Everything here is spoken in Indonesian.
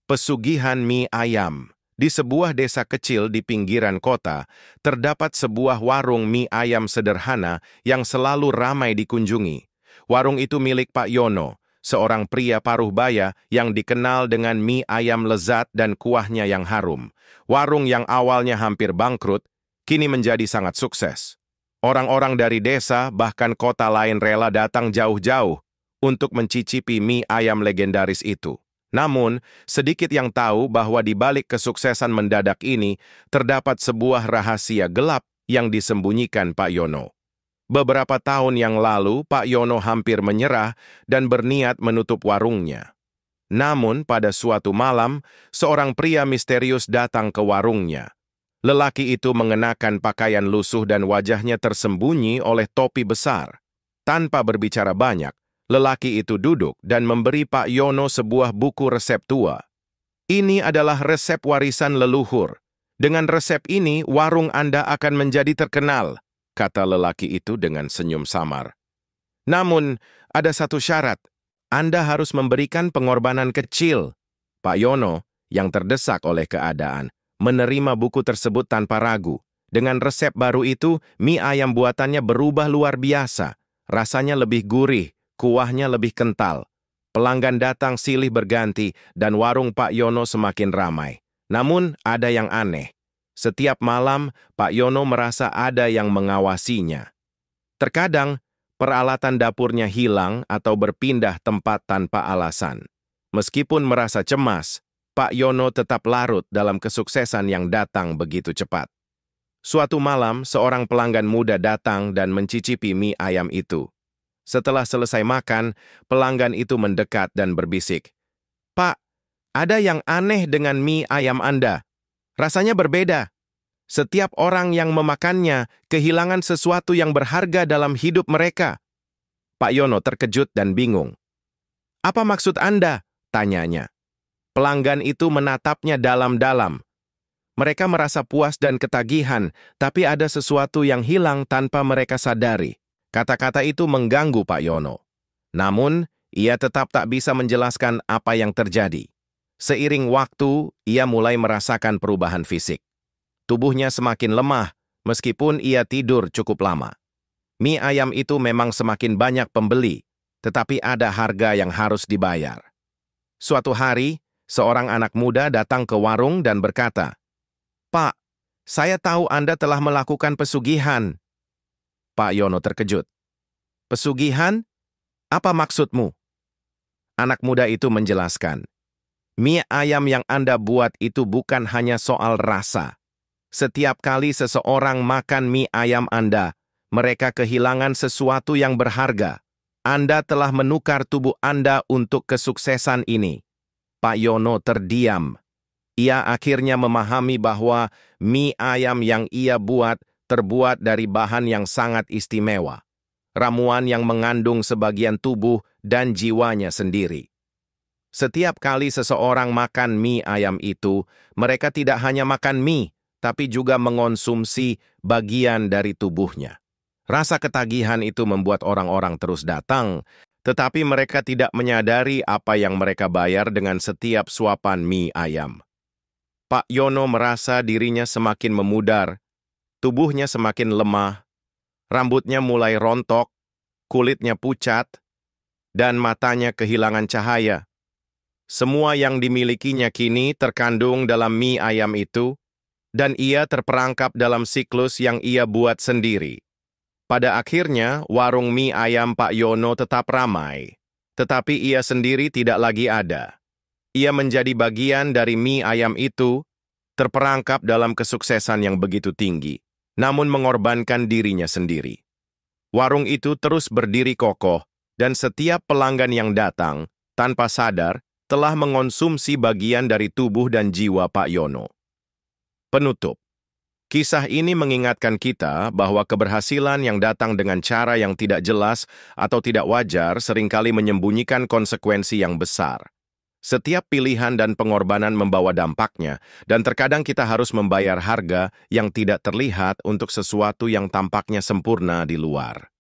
Pesugihan mie ayam. Di sebuah desa kecil di pinggiran kota, terdapat sebuah warung mie ayam sederhana yang selalu ramai dikunjungi. Warung itu milik Pak Yono, seorang pria paruh baya yang dikenal dengan mie ayam lezat dan kuahnya yang harum. Warung yang awalnya hampir bangkrut, kini menjadi sangat sukses. Orang-orang dari desa, bahkan kota lain rela datang jauh-jauh untuk mencicipi mie ayam legendaris itu. Namun, sedikit yang tahu bahwa di balik kesuksesan mendadak ini, terdapat sebuah rahasia gelap yang disembunyikan Pak Yono. Beberapa tahun yang lalu, Pak Yono hampir menyerah dan berniat menutup warungnya. Namun, pada suatu malam, seorang pria misterius datang ke warungnya. Lelaki itu mengenakan pakaian lusuh dan wajahnya tersembunyi oleh topi besar. Tanpa berbicara banyak, lelaki itu duduk dan memberi Pak Yono sebuah buku resep tua. Ini adalah resep warisan leluhur. Dengan resep ini, warung Anda akan menjadi terkenal, kata lelaki itu dengan senyum samar. Namun, ada satu syarat. Anda harus memberikan pengorbanan kecil. Pak Yono, yang terdesak oleh keadaan, menerima buku tersebut tanpa ragu. Dengan resep baru itu, mie ayam buatannya berubah luar biasa. Rasanya lebih gurih, kuahnya lebih kental. Pelanggan datang silih berganti dan warung Pak Yono semakin ramai. Namun ada yang aneh. Setiap malam Pak Yono merasa ada yang mengawasinya. Terkadang peralatan dapurnya hilang atau berpindah tempat tanpa alasan. Meskipun merasa cemas, Pak Yono tetap larut dalam kesuksesan yang datang begitu cepat. Suatu malam, seorang pelanggan muda datang dan mencicipi mie ayam itu. Setelah selesai makan, pelanggan itu mendekat dan berbisik, "Pak, ada yang aneh dengan mie ayam Anda. Rasanya berbeda. Setiap orang yang memakannya kehilangan sesuatu yang berharga dalam hidup mereka." Pak Yono terkejut dan bingung. "Apa maksud Anda?" tanyanya. Pelanggan itu menatapnya dalam-dalam. Mereka merasa puas dan ketagihan, tapi ada sesuatu yang hilang tanpa mereka sadari. Kata-kata itu mengganggu Pak Yono. Namun, ia tetap tak bisa menjelaskan apa yang terjadi. Seiring waktu, ia mulai merasakan perubahan fisik. Tubuhnya semakin lemah, meskipun ia tidur cukup lama. Mie ayam itu memang semakin banyak pembeli, tetapi ada harga yang harus dibayar. Suatu hari, seorang anak muda datang ke warung dan berkata, "Pak, saya tahu Anda telah melakukan pesugihan." Pak Yono terkejut. "Pesugihan? Apa maksudmu?" Anak muda itu menjelaskan, "Mie ayam yang Anda buat itu bukan hanya soal rasa. Setiap kali seseorang makan mie ayam Anda, mereka kehilangan sesuatu yang berharga. Anda telah menukar tubuh Anda untuk kesuksesan ini." Pak Yono terdiam. Ia akhirnya memahami bahwa mie ayam yang ia buat terbuat dari bahan yang sangat istimewa. Ramuan yang mengandung sebagian tubuh dan jiwanya sendiri. Setiap kali seseorang makan mie ayam itu, mereka tidak hanya makan mie, tapi juga mengonsumsi bagian dari tubuhnya. Rasa ketagihan itu membuat orang-orang terus datang, tetapi mereka tidak menyadari apa yang mereka bayar dengan setiap suapan mie ayam. Pak Yono merasa dirinya semakin memudar, tubuhnya semakin lemah, rambutnya mulai rontok, kulitnya pucat, dan matanya kehilangan cahaya. Semua yang dimilikinya kini terkandung dalam mie ayam itu, dan ia terperangkap dalam siklus yang ia buat sendiri. Pada akhirnya, warung mie ayam Pak Yono tetap ramai, tetapi ia sendiri tidak lagi ada. Ia menjadi bagian dari mie ayam itu, terperangkap dalam kesuksesan yang begitu tinggi, namun mengorbankan dirinya sendiri. Warung itu terus berdiri kokoh, dan setiap pelanggan yang datang, tanpa sadar, telah mengonsumsi bagian dari tubuh dan jiwa Pak Yono. Penutup. Kisah ini mengingatkan kita bahwa keberhasilan yang datang dengan cara yang tidak jelas atau tidak wajar seringkali menyembunyikan konsekuensi yang besar. Setiap pilihan dan pengorbanan membawa dampaknya, dan terkadang kita harus membayar harga yang tidak terlihat untuk sesuatu yang tampaknya sempurna di luar.